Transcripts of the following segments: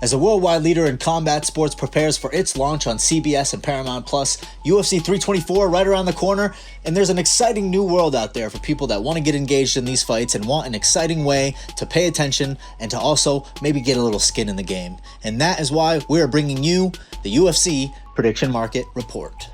As a worldwide leader in combat sports prepares for its launch on CBS and Paramount+, UFC 324 right around the corner, and there's an exciting new world out there for people that want to get engaged in these fights and want an exciting way to pay attention and to also maybe get a little skin in the game. And that is why we're bringing you the UFC Prediction Market Report.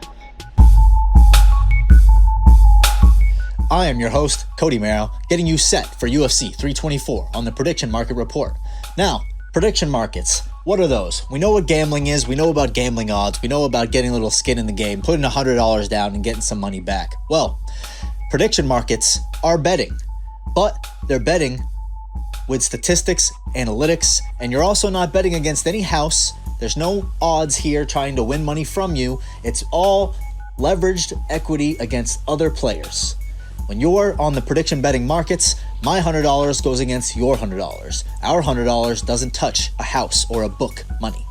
I am your host, Cody Merrow, getting you set for UFC 324 on the Prediction Market Report. Now, prediction markets. What are those? We know what gambling is. We know about gambling odds. We know about getting a little skin in the game, putting $100 down and getting some money back. Well, prediction markets are betting, but they're betting with statistics, analytics, and you're also not betting against any house. There's no odds here trying to win money from you. It's all leveraged equity against other players. When you're on the prediction betting markets, my $100 goes against your $100. Our $100 doesn't touch a house or a book money.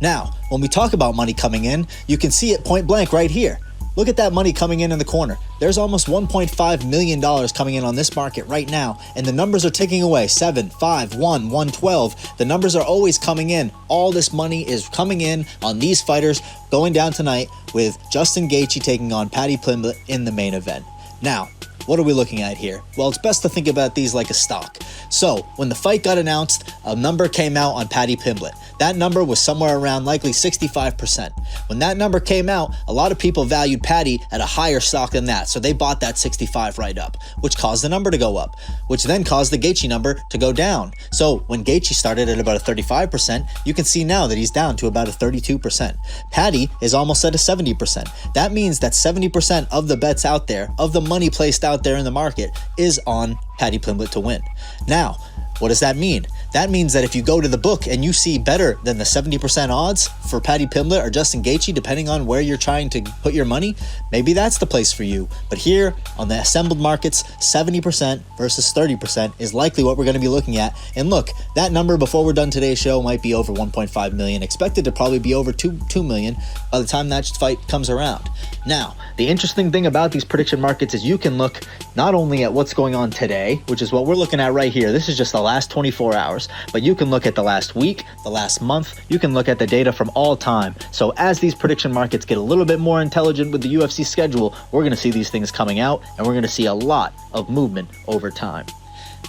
Now, when we talk about money coming in, you can see it point blank right here. Look at that money coming in the corner. There's almost $1.5 million coming in on this market right now, and the numbers are ticking away. 7, 5, 1, 112. The numbers are always coming in. All this money is coming in on these fighters going down tonight with Justin Gaethje taking on Paddy Pimblett in the main event. Now, what are we looking at here? Well, it's best to think about these like a stock. So, when the fight got announced, a number came out on Paddy Pimblett. That number was somewhere around likely 65%. When that number came out, a lot of people valued Paddy at a higher stock than that, so they bought that 65 right up, which caused the number to go up, which then caused the Gaethje number to go down. So, when Gaethje started at about a 35%, you can see now that he's down to about a 32%. Paddy is almost at a 70%. That means that 70% of the bets out there, of the money placed out there in the market, is on Paddy Pimblett to win. Now, what does that mean? That means that if you go to the book and you see better than the 70% odds for Paddy Pimblett or Justin Gaethje, depending on where you're trying to put your money, maybe that's the place for you. But here on the assembled markets, 70% versus 30% is likely what we're going to be looking at. And look, that number before we're done today's show might be over 1.5 million, expected to probably be over 2 million by the time that fight comes around. Now, the interesting thing about these prediction markets is you can look not only at what's going on today, which is what we're looking at right here. This is just the last 24 hours, but you can look at the last week, the last month. You can look at the data from all time. So as these prediction markets get a little bit more intelligent with the UFC schedule, we're going to see these things coming out, and we're going to see a lot of movement over time.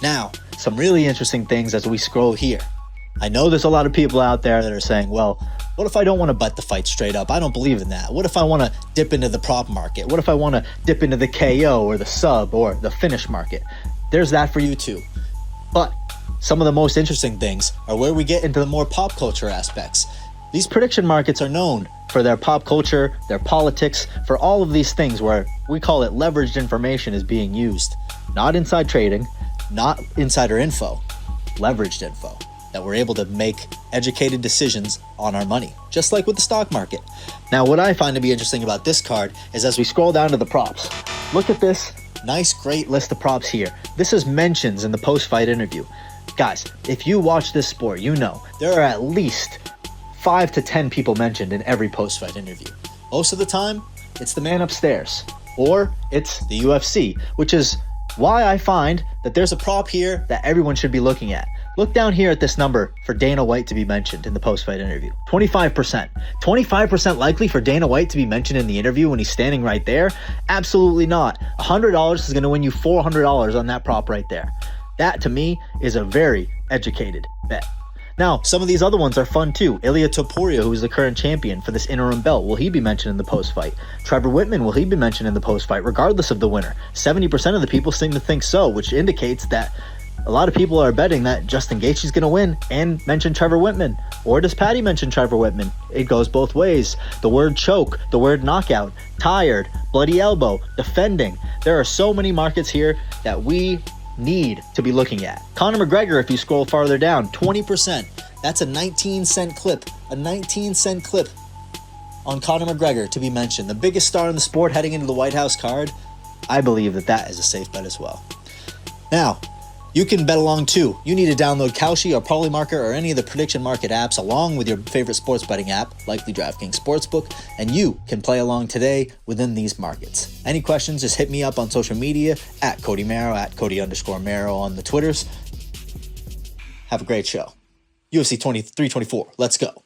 Now, some really interesting things as we scroll here. I know there's a lot of people out there that are saying, well, what if I don't want to bet the fight straight up? I don't believe in that. What if I want to dip into the prop market? What if I want to dip into the KO or the sub or the finish market? There's that for you too. But some of the most interesting things are where we get into the more pop culture aspects. These prediction markets are known for their pop culture, their politics, for all of these things where we call it leveraged information is being used. Not inside trading, not insider info, leveraged info, that we're able to make educated decisions on our money, just like with the stock market. Now, what I find to be interesting about this card is as we scroll down to the props, look at this nice, great list of props here. This is mentions in the post-fight interview. Guys, if you watch this sport, you know there are at least 5 to 10 people mentioned in every post-fight interview. Most of the time, it's the man upstairs, or it's the UFC, which is why I find that there's a prop here that everyone should be looking at. Look down here at this number for Dana White to be mentioned in the post-fight interview. 25%. 25% likely for Dana White to be mentioned in the interview when he's standing right there? Absolutely not. $100 is going to win you $400 on that prop right there. That, to me, is a very educated bet. Now, some of these other ones are fun too. Ilia Topuria, who's the current champion for this interim belt, will he be mentioned in the post-fight? Trevor Whitman, will he be mentioned in the post-fight regardless of the winner? 70% of the people seem to think so, which indicates that a lot of people are betting that Justin Gaethje is going to win and mention Trevor Whitman. Or does Paddy mention Trevor Whitman? It goes both ways. The word choke, the word knockout, tired, bloody elbow, defending. There are so many markets here that we need to be looking at. Conor McGregor, if you scroll farther down, 20%. That's a 19-cent clip. A 19-cent clip on Conor McGregor to be mentioned. The biggest star in the sport heading into the White House card. I believe that that is a safe bet as well. Now, you can bet along too. You need to download Kalshi or Polymarket or any of the prediction market apps along with your favorite sports betting app, likely DraftKings Sportsbook, and you can play along today within these markets. Any questions, just hit me up on social media at Cody Merrow, at Cody_Merrow on the Twitters. Have a great show. UFC 324. Let's go.